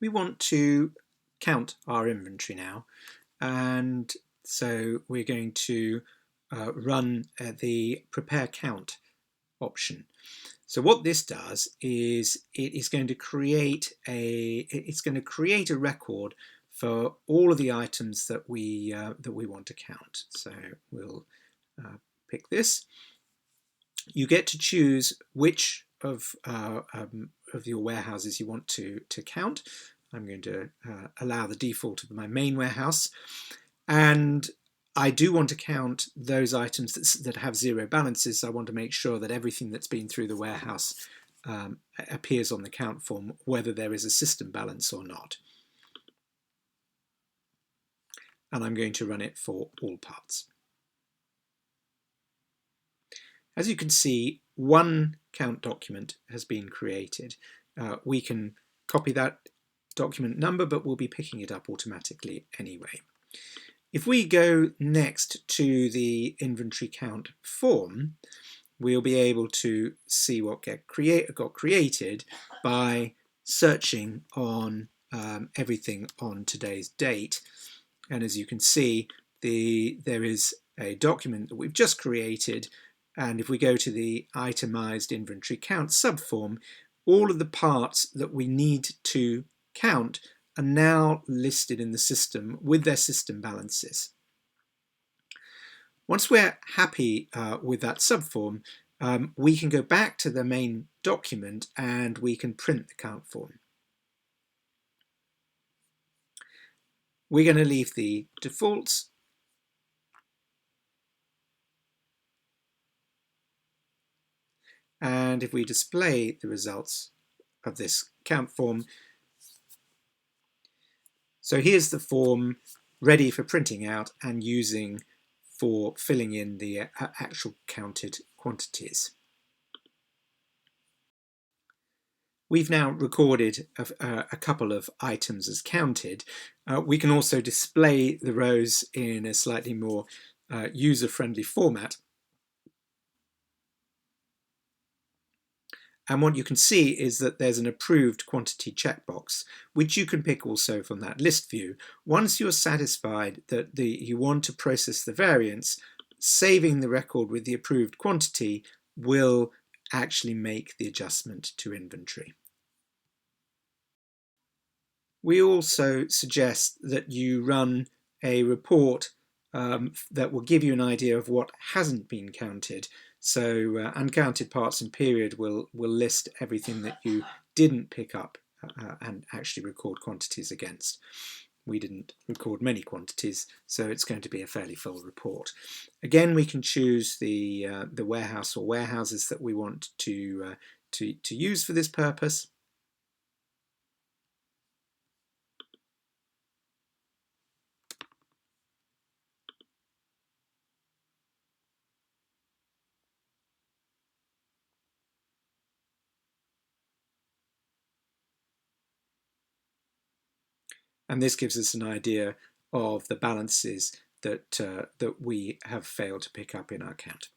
We want to count our inventory now, and so we're going to run the prepare count option. So what this does is it's going to create a record for all of the items that we want to count. So we'll pick this. You get to choose which of your warehouses you want to count. I'm going to allow the default of my main warehouse, and I do want to count those items that have zero balances. So I want to make sure that everything that's been through the warehouse appears on the count form, whether there is a system balance or not. And I'm going to run it for all parts. As you can see, one count document has been created. We can copy that document number, but we'll be picking it up automatically anyway. If we go next to the inventory count form, we'll be able to see what got created by searching on everything on today's date. And as you can see, there is a document that we've just created, and if we go to the itemized inventory count subform, all of the parts that we need to count are now listed in the system with their system balances. Once we're happy with that subform, we can go back to the main document and we can print the count form. We're going to leave the defaults. And if we display the results of this count form, so here's the form ready for printing out and using for filling in the actual counted quantities. We've now recorded a couple of items as counted. We can also display the rows in a slightly more user-friendly format. And what you can see is that there's an approved quantity checkbox, which you can pick also from that list view. Once you're satisfied that you want to process the variance, saving the record with the approved quantity will actually make the adjustment to inventory. We also suggest that you run a report that will give you an idea of what hasn't been counted. So Uncounted Parts and Period will list everything that you didn't pick up and actually record quantities against. We didn't record many quantities, so it's going to be a fairly full report. Again, we can choose the warehouse or warehouses that we want to use for this purpose. And this gives us an idea of the balances that we have failed to pick up in our count.